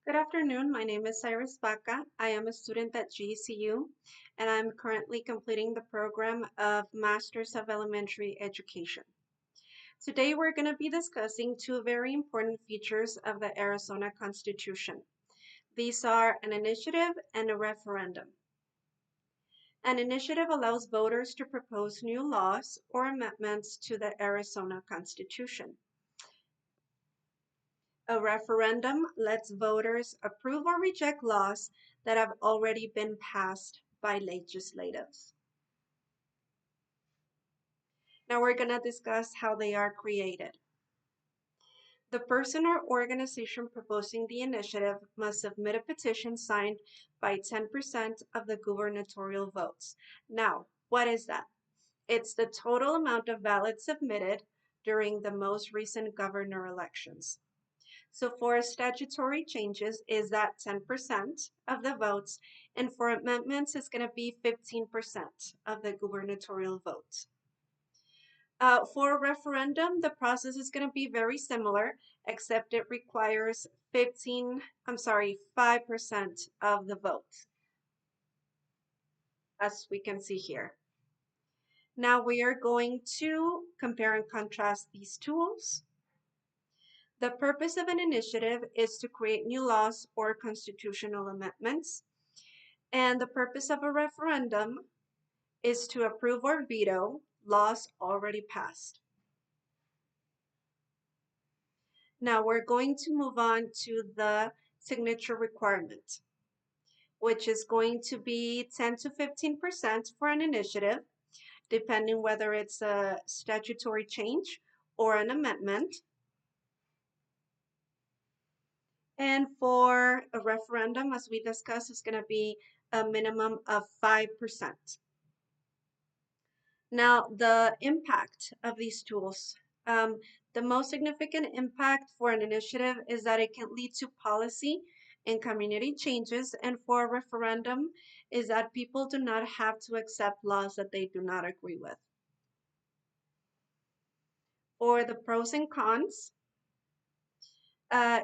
Good afternoon. My name is Cyrus Baca. I am a student at GCU, and I'm currently completing the program of Masters of Elementary Education. Today, we're going to be discussing two very important features of the Arizona Constitution. These are an initiative and a referendum. An initiative allows voters to propose new laws or amendments to the Arizona Constitution. A referendum lets voters approve or reject laws that have already been passed by legislators. Now we're going to discuss how they are created. The person or organization proposing the initiative must submit a petition signed by 10% of the gubernatorial votes. Now, what is that? It's the total amount of ballots submitted during the most recent governor elections. So for statutory changes is that 10% of the votes, and for amendments it's going to be 15% of the gubernatorial votes. For a referendum, the process is going to be very similar, except it requires 5% of the vote, as we can see here. Now we are going to compare and contrast these tools. The purpose of an initiative is to create new laws or constitutional amendments, and the purpose of a referendum is to approve or veto laws already passed. Now we're going to move on to the signature requirement, which is going to be 10 to 15% for an initiative, depending whether it's a statutory change or an amendment. And for a referendum, as we discussed, it's going to be a minimum of 5%. Now, the impact of these tools. The most significant impact for an initiative is that it can lead to policy and community changes, and for a referendum is that people do not have to accept laws that they do not agree with. For the pros and cons,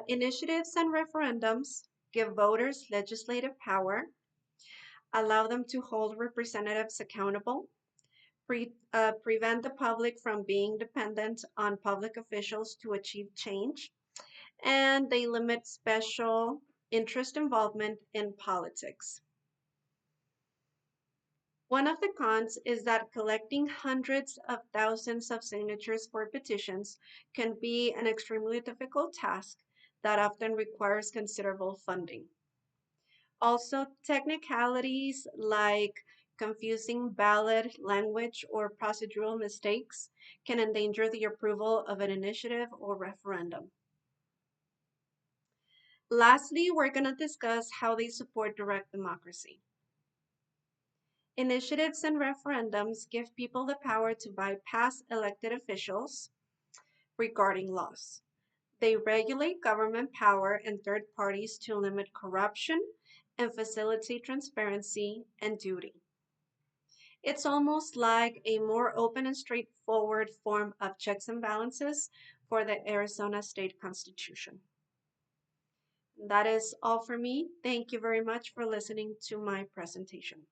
initiatives and referendums give voters legislative power, allow them to hold representatives accountable, prevent the public from being dependent on public officials to achieve change, and they limit special interest involvement in politics. One of the cons is that collecting hundreds of thousands of signatures for petitions can be an extremely difficult task that often requires considerable funding. Also, technicalities like confusing ballot language or procedural mistakes can endanger the approval of an initiative or referendum. Lastly, we're going to discuss how they support direct democracy. Initiatives and referendums give people the power to bypass elected officials regarding laws. They regulate government power and third parties to limit corruption and facilitate transparency and duty. It's almost like a more open and straightforward form of checks and balances for the Arizona State Constitution. That is all for me. Thank you very much for listening to my presentation.